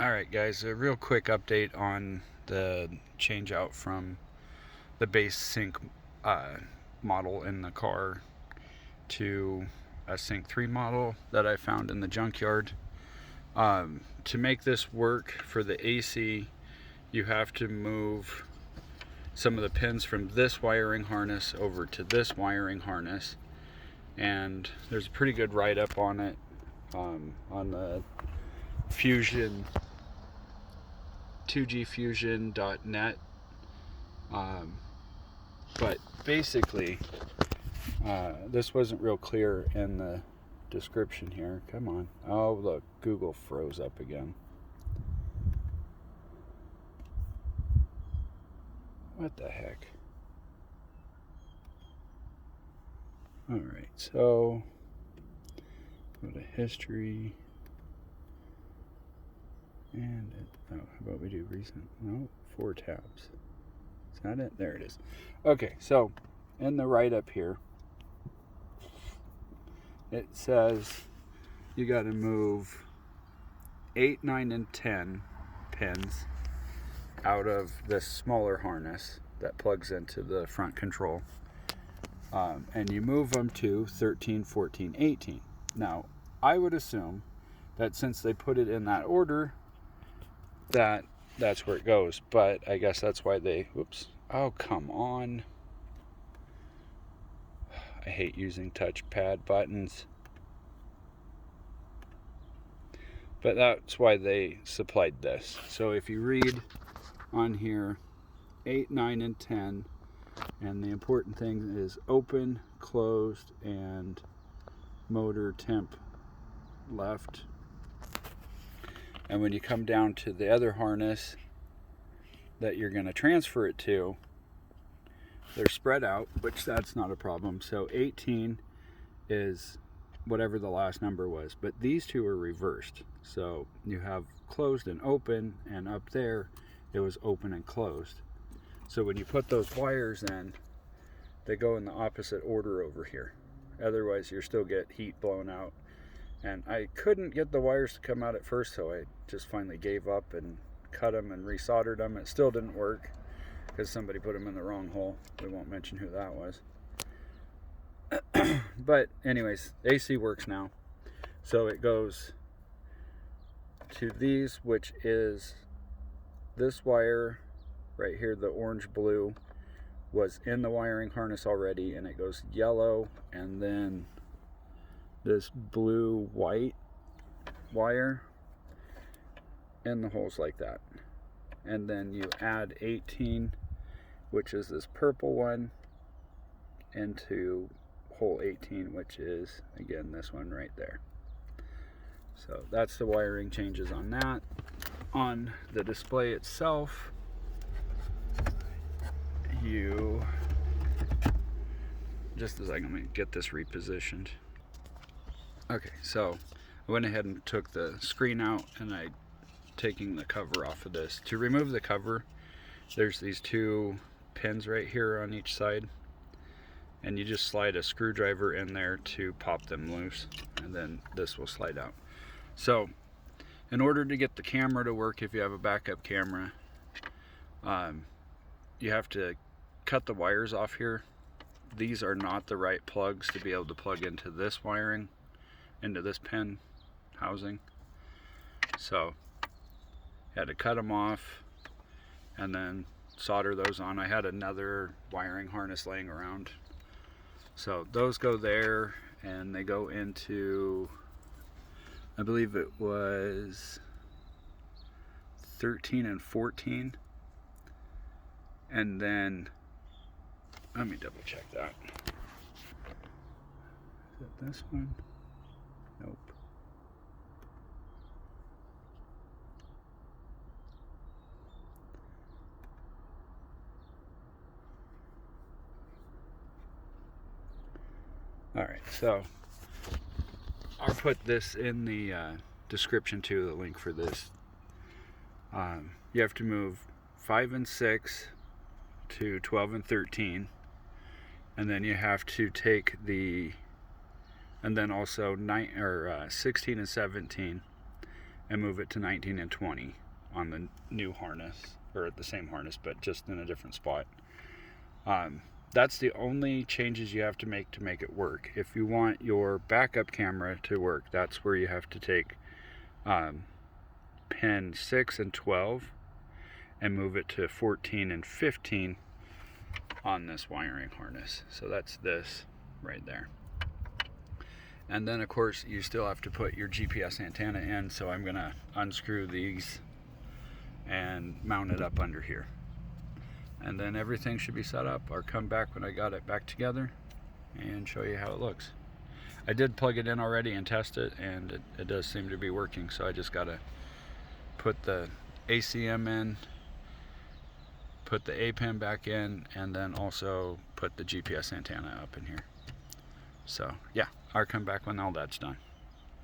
Alright guys, a real quick update on the change out from the base sync model in the car to a sync 3 model that I found in the junkyard. To make this work for the AC, you have to move some of the pins from this wiring harness over to this wiring harness, and there's a pretty good write-up on it on the Fusion 2gfusion.net, but basically this wasn't real clear in the description here. Come on. Oh look, Google froze up again. What the heck? Alright, so go to history. And how about we do recent? No, 4 tabs. Is that it? There it is. Okay, so in the write-up here, it says you got to move 8, 9, and 10 pins out of this smaller harness that plugs into the front control, and you move them to 13, 14, 18. Now, I would assume that since they put it in that order, that's where it goes, but I guess that's why they, whoops, oh come on, I hate using touchpad buttons, but that's why they supplied this. So if you read on here 8, 9, and 10, and the important thing is open, closed, and motor temp left. And when you come down to the other harness that you're going to transfer it to, they're spread out, which that's not a problem. So 18 is whatever the last number was, but these two are reversed. So you have closed and open, and up there it was open and closed. So when you put those wires in, they go in the opposite order over here. Otherwise you'll still get heat blown out. And I couldn't get the wires to come out at first, so I just finally gave up and cut them and resoldered them. It still didn't work because somebody put them in the wrong hole. We won't mention who that was. But anyways, AC works now. So it goes to these, which is this wire right here, the orange blue was in the wiring harness already, and it goes yellow, and then this blue white wire in the holes like that, and then you add 18, which is this purple one, into hole 18, which is again this one right there. So that's the wiring changes on that. On the display itself, you just as I'm going to get this repositioned. Okay, so I went ahead and took the screen out, and I taking the cover off of this. To remove the cover, there's these 2 pins right here on each side, and you just slide a screwdriver in there to pop them loose, and then this will slide out. So in order to get the camera to work, if you have a backup camera, you have to cut the wires off here. These are not the right plugs to be able to plug into this wiring, into this pin housing. So I had to cut them off and then solder those on. I had another wiring harness laying around, so those go there, and they go into, I believe it was 13 and 14, and then let me double check that. Is it this one? Nope. Alright, so I'll put this in the description too, the link for this. You have to move 5 and 6 to 12 and 13, and then you have to take the, and then also 16 and 17, and move it to 19 and 20 on the new harness, or the same harness, but just in a different spot. That's the only changes you have to make it work. If you want your backup camera to work, that's where you have to take pin 6 and 12 and move it to 14 and 15 on this wiring harness. So that's this right there. And then of course you still have to put your GPS antenna in, so I'm gonna unscrew these and mount it up under here. And then everything should be set up. I'll come back when I got it back together and show you how it looks. I did plug it in already and test it, and it does seem to be working, so I just gotta put the ACM in, put the A pin back in, and then also put the GPS antenna up in here. So yeah, I'll come back when all that's done.